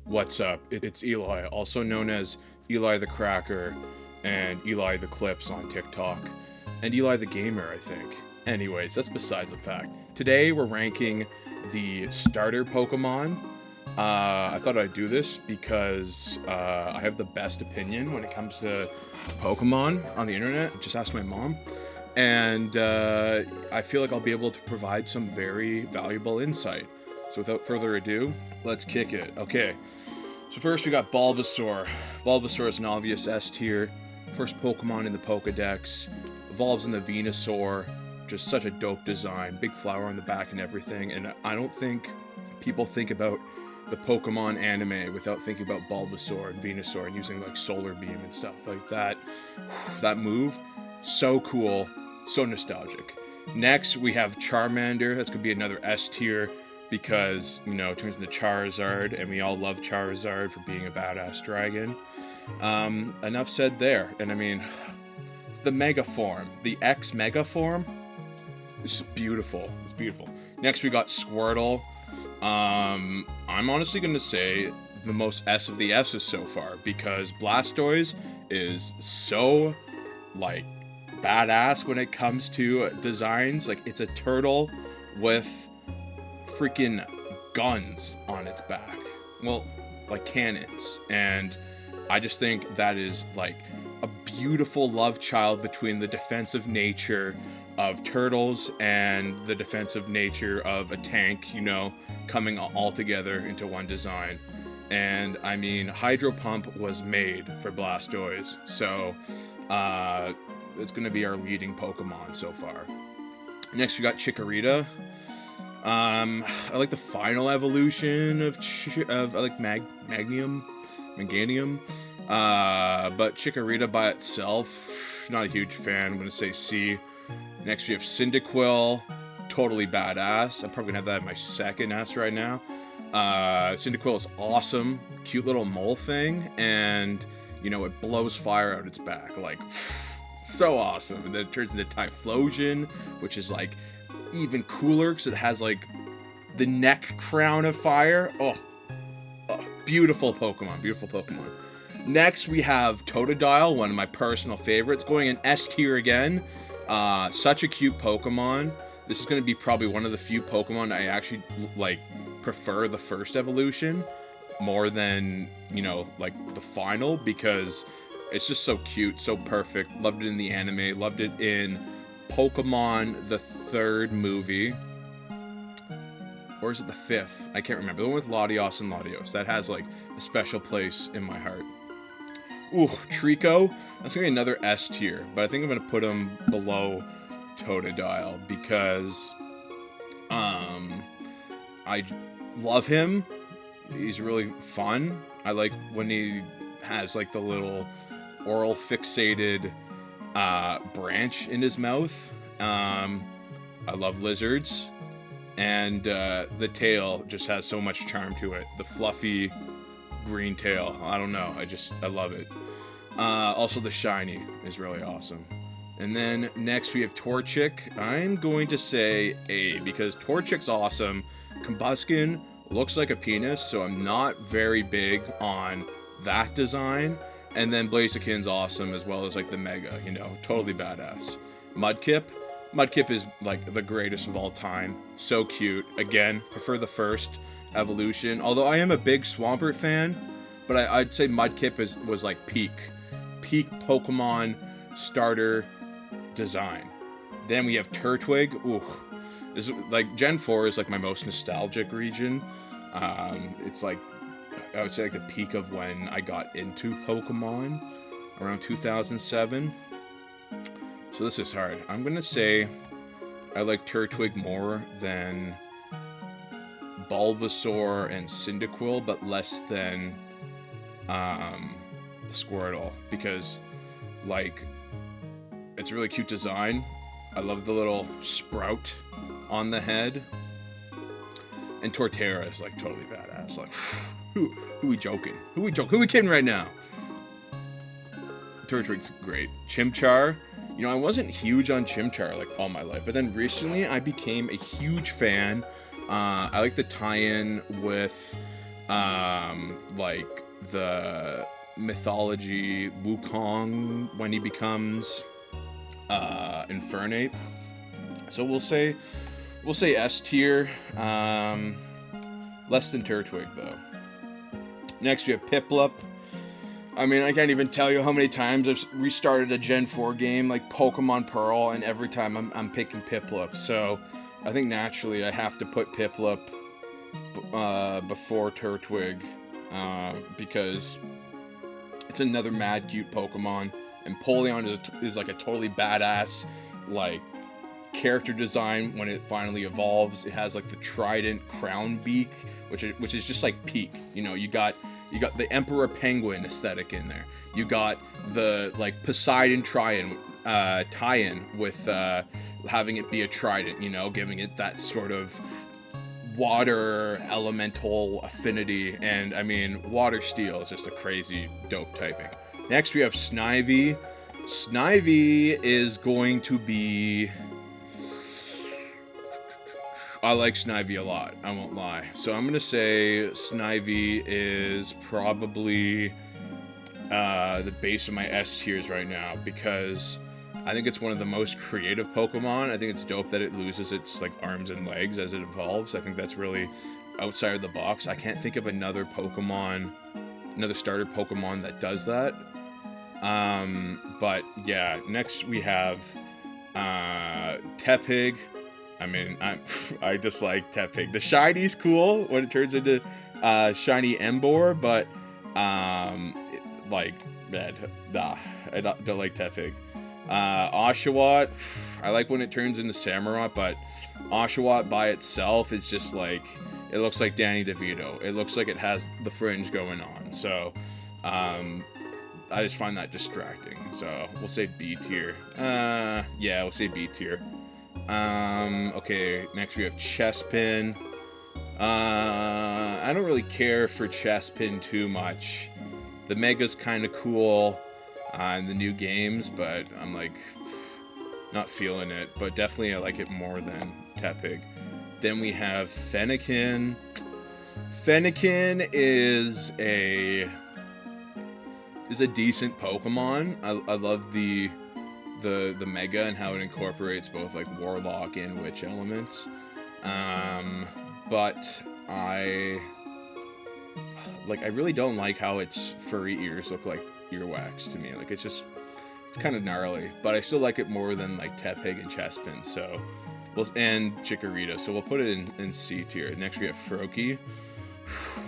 What's up? It's Eli, also known as Eli the Cracker and Eli the Clips on TikTok, and Eli the Gamer, I think. Anyways, that's besides the fact. Today we're ranking the starter Pokemon. I thought I'd do this because I have the best opinion when it comes to Pokemon on the internet. Just ask my mom. And I feel like I'll be able to provide some very valuable insight. So without further ado, let's kick it. Okay, so first we got Bulbasaur. Bulbasaur is an obvious S tier. First Pokemon in the Pokedex. Evolves in the Venusaur. Just such a dope design. Big flower on the back and everything. And I don't think people think about the Pokemon anime without thinking about Bulbasaur and Venusaur and using like Solar Beam and stuff like that. That move, so cool, so nostalgic. Next, we have Charmander. That's going to be another S tier because, you know, it turns into Charizard, and we all love Charizard for being a badass dragon. Enough said there. And I mean, the Mega form, the X Mega form, is beautiful. It's beautiful. Next, we got Squirtle. I'm honestly going to say the most S of the S's so far because Blastoise is so, like, badass when it comes to designs. Like, it's a turtle with freaking guns on its back. Well, like cannons. And I just think that is like a beautiful love child between the defensive nature of turtles and the defensive nature of a tank, you know, coming all together into one design. And I mean, Hydro Pump was made for Blastoise, so it's going to be our leading Pokemon so far. Next, we got Chikorita. I like the final evolution of I like Maganium, but Chikorita by itself, not a huge fan. I'm going to say C. Next, we have Cyndaquil, totally badass. I'm probably going to have that in my second S right now. Cyndaquil is awesome, cute little mole thing, and, you know, it blows fire out its back, like, so awesome. And then it turns into Typhlosion, which is, like, even cooler because it has, like, the neck crown of fire. Oh, beautiful Pokemon, beautiful Pokemon. Next, we have Totodile, one of my personal favorites, going in S tier again. Such a cute Pokemon. This is going to be probably one of the few Pokemon I actually, like, prefer the first evolution more than, you know, like, the final, because it's just so cute, so perfect. Loved it in the anime, loved it in Pokemon, the third movie. Or is it the fifth? I can't remember. The one with Latios and Latios. That has, like, a special place in my heart. Ooh, Trico. That's going to be another S tier, but I think I'm going to put him below Totodile because I love him. He's really fun. I like when he has, like, the little oral fixated branch in his mouth. I love lizards, and the tail just has so much charm to it. The fluffy green tail, I don't know, I love it. Also the shiny is really awesome. And then next we have Torchic. I'm going to say A because Torchic's awesome. Combuskin looks like a penis, so I'm not very big on that design. And then Blaziken's awesome, as well as, like, the Mega, you know, totally badass. Mudkip is, like, the greatest of all time. So cute. Again, prefer the first evolution. Although I am a big Swampert fan, but I'd say Mudkip was like peak Pokemon starter design. Then we have Turtwig. Ooh, this is, like, Gen 4 is, like, my most nostalgic region. It's like, I would say, like, the peak of when I got into Pokemon, around 2007. So this is hard. I'm gonna say I like Turtwig more than Bulbasaur and Cyndaquil, but less than Squirtle, because, like, it's a really cute design. I love the little sprout on the head. And Torterra is, like, totally badass. Like, who we joking? Who we kidding right now? Turtwig's great. Chimchar. You know, I wasn't huge on Chimchar, like, all my life, but then recently I became a huge fan. I like the tie-in with like the mythology Wukong when he becomes Infernape. So we'll say S tier. Less than Turtwig though. Next we have Piplup. I mean, I can't even tell you how many times I've restarted a Gen 4 game like Pokemon Pearl, and every time I'm picking Piplup. So I think naturally I have to put Piplup before Turtwig, because it's another mad cute Pokemon. And Polion is like a totally badass like character design when it finally evolves. It has like the trident crown beak, which is just like peak. You know, you got the Emperor Penguin aesthetic in there. You got the like Poseidon tie-in with having it be a trident. You know, giving it that sort of water elemental affinity. And I mean, Water Steel is just a crazy dope typing. Next we have Snivy. Snivy is going to be... I like Snivy a lot, I won't lie. So I'm going to say Snivy is probably the base of my S tiers right now, because I think it's one of the most creative Pokemon. I think it's dope that it loses its like arms and legs as it evolves. I think that's really outside of the box. I can't think of another starter Pokemon that does that. But yeah, next we have Tepig. I mean, I just like Tepig. The shiny's cool when it turns into shiny Emboar, but I don't like Tepig. Oshawott, I like when it turns into Samurott, but Oshawott by itself is just like, it looks like Danny DeVito. It looks like it has the fringe going on. So I just find that distracting. So we'll say B tier. Yeah, we'll say B tier. Okay, next we have Chespin. I don't really care for Chespin too much. The Mega's kind of cool in the new games, but I'm like not feeling it. But definitely I like it more than Tepig. Then we have Fennekin. Fennekin is a decent Pokemon. I love the Mega and how it incorporates both like Warlock and Witch elements. But I really don't like how its furry ears look like earwax to me. Like it's kind of gnarly, but I still like it more than like Tepig and Chespin. So and Chikorita. So we'll put it in C tier. Next we have Froakie.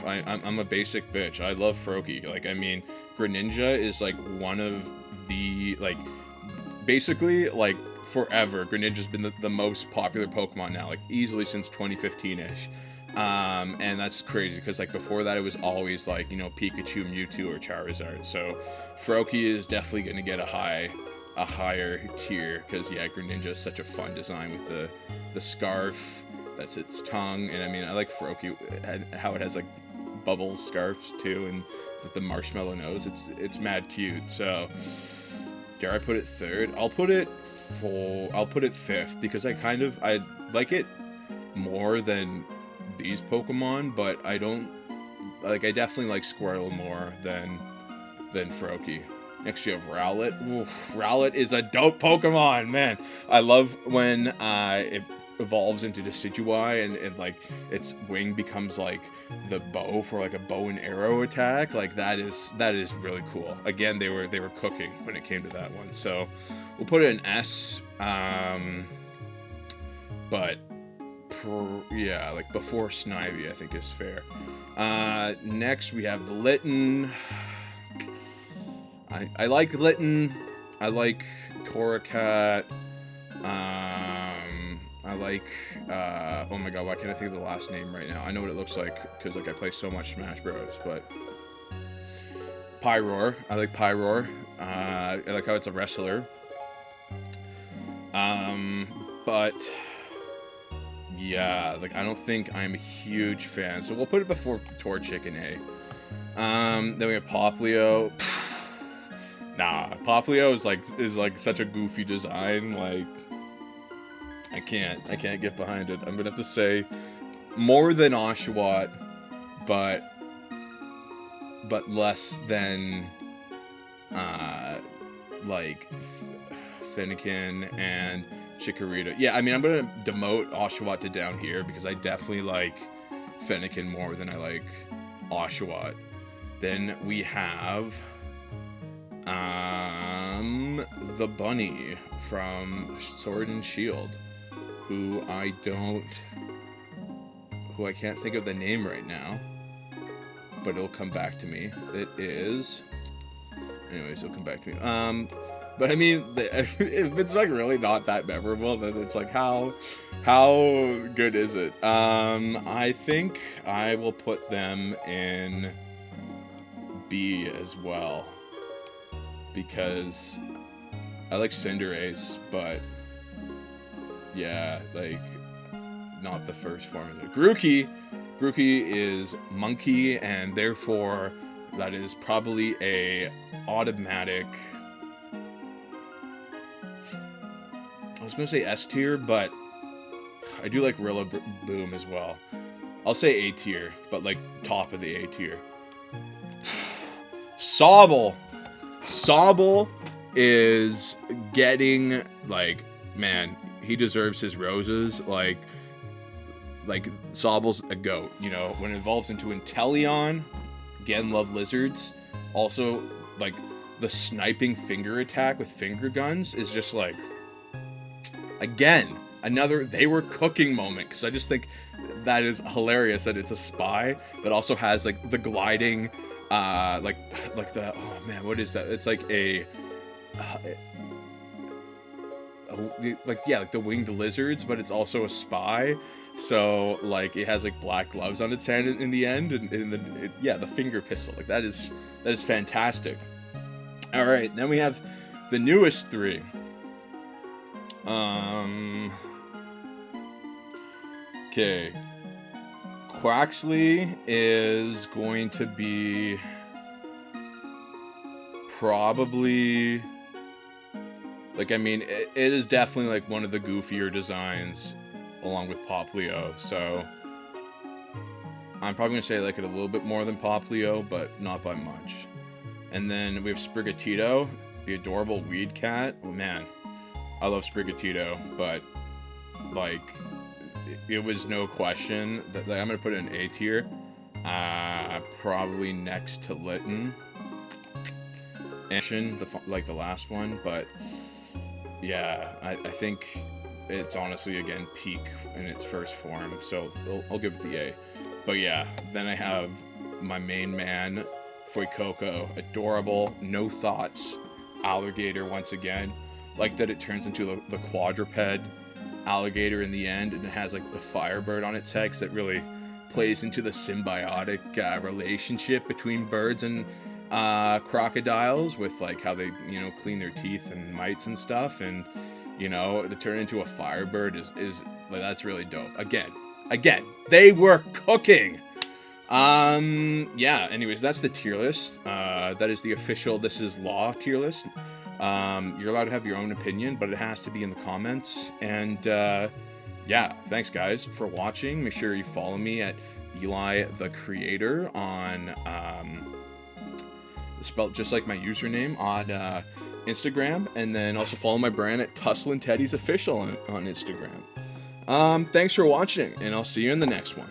I'm a basic bitch. I love Froakie. Like, I mean, Greninja is like one of the like basically like forever. Greninja's been the most popular Pokemon now, like easily since 2015-ish. And that's crazy because like before that it was always like, you know, Pikachu, Mewtwo, or Charizard. So Froakie is definitely going to get a higher tier because yeah, Greninja is such a fun design with the scarf that's its tongue. And I mean, I like Froakie how it has like bubble scarves too, and the marshmallow nose. It's mad cute. So dare I put it third? I'll put it fifth because I like it more than these Pokemon, but I definitely like Squirtle more than Froakie. Next we have Rowlet. Oof, Rowlet is a dope Pokemon, man. I love when it evolves into Decidueye and like its wing becomes like the bow for like a bow and arrow attack. Like that is really cool. Again, they were cooking when it came to that one. So we'll put it in S. But yeah, like before Snivy I think is fair. Next we have Litten. I like Litten. I like Torracat. I like, oh my god, why can't I think of the last name right now? I know what it looks like, because like I play so much Smash Bros, but Pyroar. I like Pyroar. I like how it's a wrestler. But yeah, like I don't think I'm a huge fan, so we'll put it before Torchic and A. Then we have Poplio. Nah, Poplio is like such a goofy design, like I can't get behind it. I'm gonna have to say more than Oshawott, but but less than like Finnegan and Chikorita. Yeah, I mean, I'm gonna demote Oshawott to down here because I definitely like Finnegan more than I like Oshawott. Then we have the bunny from Sword and Shield, who I can't think of the name right now, but it'll come back to me. Anyways, it'll come back to me. But I mean, if it's like really not that memorable, then it's like, how good is it? I think I will put them in B as well, because I like Cinderace, but yeah, like, not the first form of it. Grookey is monkey, and therefore that is probably a automatic, I was gonna say S tier, but I do like Rillaboom as well. I'll say A tier, but like top of the A tier. Sobble is getting, like, man, he deserves his roses. Like Sobble's a goat, you know. When it evolves into Inteleon, again, love lizards. Also, like, the sniping finger attack with finger guns is just like, again, another they were cooking moment, because I just think that is hilarious that it's a spy that also has like the gliding, like the, oh man, what is that? It's like like the winged lizards, but it's also a spy. So like it has like black gloves on its hand in the end, and the finger pistol, like that is fantastic. All right, then we have the newest three. Okay. Quaxley is going to be probably, like, I mean, it is definitely like one of the goofier designs along with Poplio, so I'm probably gonna say I like it a little bit more than Poplio, but not by much. And then we have Sprigatito, the adorable weed cat. Oh man, I love Sprigatito, but like it was no question that I'm gonna put it in A tier, probably next to Litten, and the last one. But yeah, I think it's honestly again peak in its first form, so I'll give it the A. But yeah, then I have my main man, Fuecoco, adorable, no thoughts, alligator once again. Like that it turns into the quadruped alligator in the end, and it has like the Firebird on its head, that really plays into the symbiotic relationship between birds and crocodiles, with like how they, you know, clean their teeth and mites and stuff, and you know, to turn into a Firebird is like, that's really dope. Again, they were cooking. Yeah, anyways, that's the tier list. That is the official This Is Law tier list. You're allowed to have your own opinion, but it has to be in the comments. And yeah, thanks guys for watching. Make sure you follow me at Eli the Creator on spelled just like my username on Instagram, and then also follow my brand at Tusslin Teddy's Official on Instagram. Thanks for watching, and I'll see you in the next one.